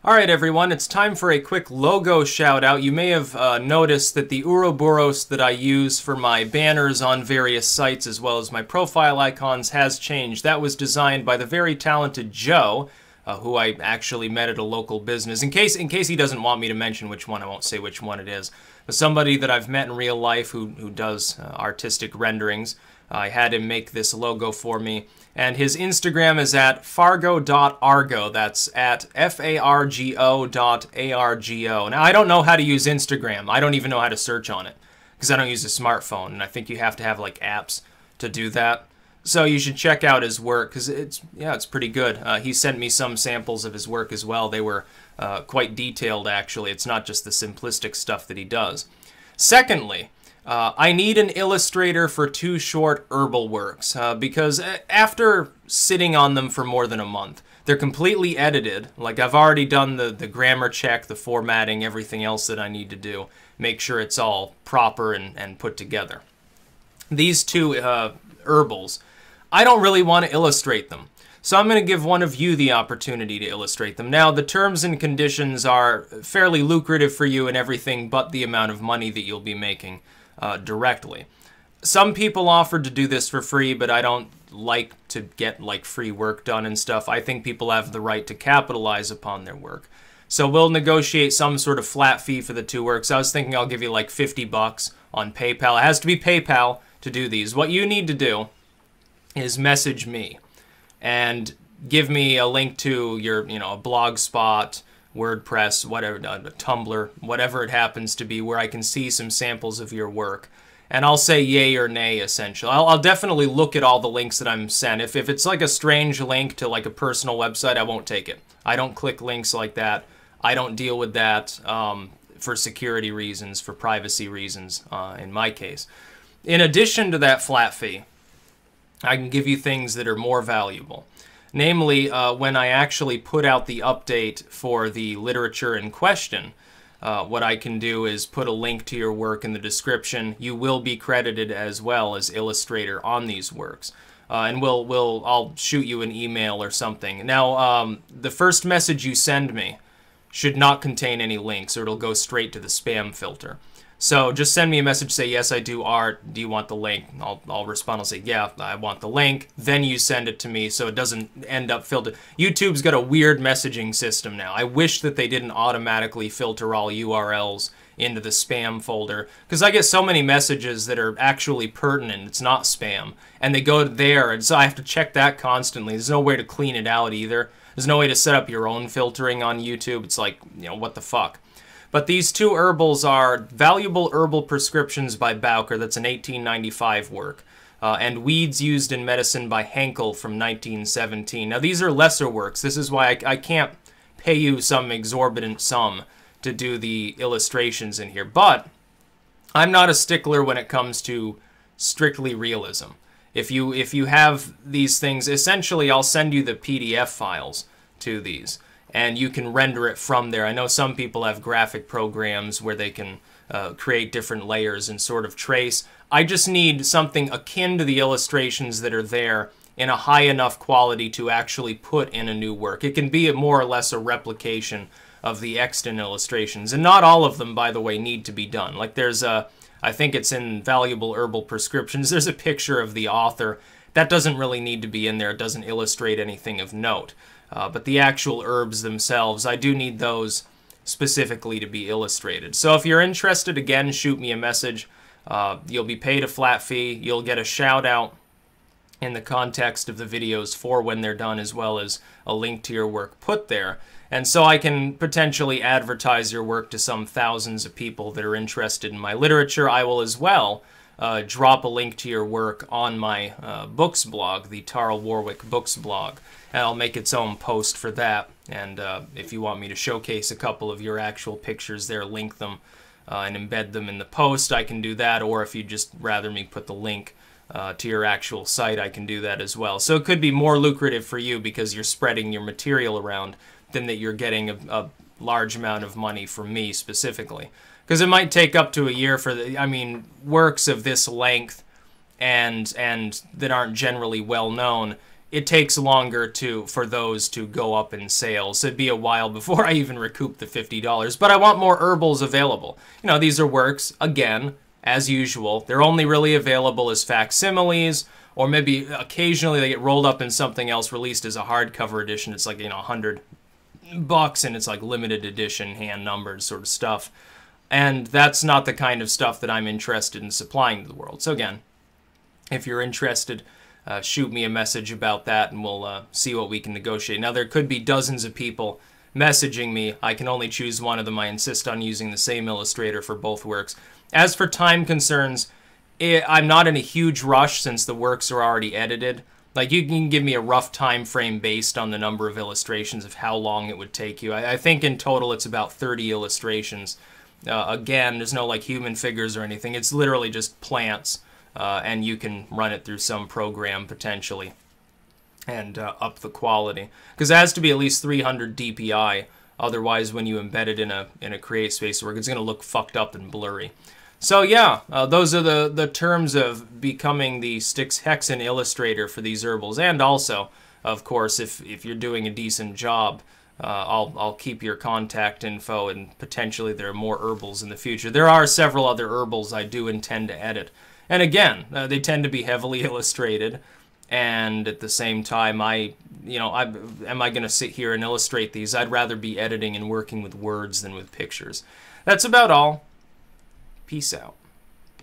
Alright everyone, it's time for a quick logo shout out. You may have noticed that the Ouroboros that I use for my banners on various sites as well as my profile icons has changed. That was designed by the very talented Joe, who I actually met at a local business. In case he doesn't want me to mention which one, I won't say which one it is. But somebody that I've met in real life who does artistic renderings. I had him make this logo for me. And his Instagram is at fargo.argo. That's at fargo.argo. Now, I don't know how to use Instagram. I don't even know how to search on it because I don't use a smartphone. And I think you have to have like apps to do that. So you should check out his work because it's pretty good. He sent me some samples of his work as well. They were quite detailed, actually. It's not just the simplistic stuff that he does. Secondly, I need an illustrator for 2 short herbal works because after sitting on them for more than a month, they're completely edited. Like I've already done the grammar check, the formatting, everything else that I need to do. Make sure it's all proper and put together. These 2 herbals, I don't really want to illustrate them. So I'm going to give one of you the opportunity to illustrate them. Now, the terms and conditions are fairly lucrative for you and everything but the amount of money that you'll be making directly. Some people offered to do this for free, but I don't like to get like free work done and stuff. I think people have the right to capitalize upon their work. So we'll negotiate some sort of flat fee for the 2 works. I was thinking I'll give you like 50 bucks on PayPal. It has to be PayPal to do these. What you need to do is message me and give me a link to your, a blog spot, WordPress, whatever, Tumblr, whatever it happens to be, where I can see some samples of your work. And I'll say yay or nay, essentially. I'll definitely look at all the links that I'm sent. If it's like a strange link to like a personal website, I won't take it. I don't click links like that. I don't deal with that for security reasons, for privacy reasons, in my case. In addition to that flat fee, I can give you things that are more valuable. Namely, when I actually put out the update for the literature in question, what I can do is put a link to your work in the description. You will be credited as well as Illustrator on these works. And I'll shoot you an email or something. Now, the first message you send me should not contain any links, or it'll go straight to the spam filter. So just send me a message, say, yes, I do art. Do you want the link? I'll respond. I'll say, yeah, I want the link. Then you send it to me so it doesn't end up filtered. YouTube's got a weird messaging system now. I wish that they didn't automatically filter all URLs into the spam folder because I get so many messages that are actually pertinent. It's not spam. And they go there, and so I have to check that constantly. There's no way to clean it out either. There's no way to set up your own filtering on YouTube. It's like, what the fuck? But these 2 herbals are Valuable Herbal Prescriptions by Bowker. That's an 1895 work. And Weeds Used in Medicine by Henkel from 1917. Now, these are lesser works. This is why I can't pay you some exorbitant sum to do the illustrations in here. But I'm not a stickler when it comes to strictly realism. If you have these things, essentially I'll send you the PDF files to these. And you can render it from there. I know some people have graphic programs where they can create different layers and sort of trace. I just need something akin to the illustrations that are there in a high enough quality to actually put in a new work. It can be more or less a replication of the extant illustrations. And not all of them, by the way, need to be done. Like there's I think it's in Valuable Herbal Prescriptions, there's a picture of the author. That doesn't really need to be in there. It doesn't illustrate anything of note. But the actual herbs themselves, I do need those specifically to be illustrated. So if you're interested, again, shoot me a message. You'll be paid a flat fee. You'll get a shout out in the context of the videos for when they're done, as well as a link to your work put there. And so I can potentially advertise your work to some thousands of people that are interested in my literature. I will as well drop a link to your work on my books blog, the Tarl Warwick Books blog. And I'll make its own post for that. And if you want me to showcase a couple of your actual pictures there, link them and embed them in the post, I can do that. Or if you'd just rather me put the link to your actual site, I can do that as well. So it could be more lucrative for you because you're spreading your material around than that you're getting a large amount of money from me specifically. Because it might take up to a year for works of this length and that aren't generally well known. it takes longer for those to go up in sales. It'd be a while before I even recoup the $50. But I want more herbals available. You know, these are works, again, as usual. They're only really available as facsimiles, or maybe occasionally they get rolled up in something else released as a hardcover edition. It's like, you know, $100, and it's like limited edition, hand numbered sort of stuff. And that's not the kind of stuff that I'm interested in supplying to the world. So again, if you're interested, shoot me a message about that, and we'll see what we can negotiate. Now, there could be dozens of people messaging me. I can only choose one of them. I insist on using the same Illustrator for both works. As for time concerns, I'm not in a huge rush since the works are already edited. Like, you can give me a rough time frame based on the number of illustrations of how long it would take you. I think in total it's about 30 illustrations. Again, there's no like human figures or anything. It's literally just plants, and you can run it through some program potentially and up the quality. Because it has to be at least 300 DPI. Otherwise, when you embed it in a create space work, it's going to look fucked up and blurry. So yeah, those are the terms of becoming the Styx Hexen illustrator for these herbals. And also, of course, if you're doing a decent job, I'll keep your contact info, and potentially there are more herbals in the future. There are several other herbals I do intend to edit. And again, they tend to be heavily illustrated. And at the same time, am I going to sit here and illustrate these? I'd rather be editing and working with words than with pictures. That's about all. Peace out.